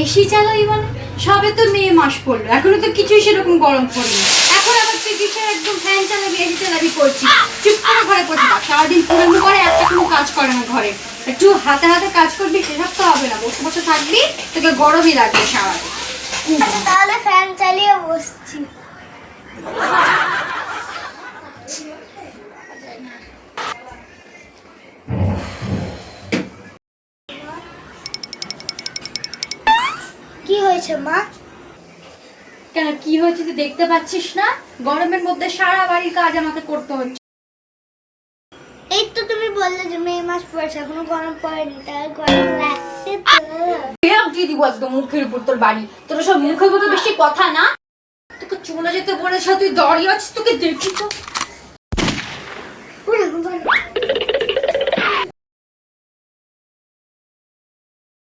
AC চালাবি মানে? সবে তো মে মাস পড়লো, এখনো তো কিছুই সেরকম গরম পড়েনি। এখন আবার তুই কিসের একদম ফ্যান চালাবি এসি চালাবি করছিস? চুপ করে ঘরে বসে থাক, সারাদিন পুরানো করে একটা কোনো কাজ করে না ঘরে। একটু হাতে হাতে কাজ করবি, সেসব তো হবে না। বসে বসে থাকবি, তোকে গরমই লাগবে সারাদিন। তাহলে ফ্যান চালিয়ে বসছি। কি হয়েছে মা? কেন, কি হয়েছে তুই দেখতে পাচ্ছিস না? গরমের মধ্যে সারা বাড়ির কাজ আমাকে করতে হচ্ছে। এই তো তুমি বললে যে মে মাস পড়েছে, এখনো গরম পড়েনি, তাই গরম লাগছে তো। দিয়ে দিব একদম মুখের উপর তোর বাড়ি। তোর সব মুখের মতো বেশি কথা না। তোকে চলে যেতে বলেছ, তুই দাঁড়িয়ে আছিস, তোকে দেখি তো।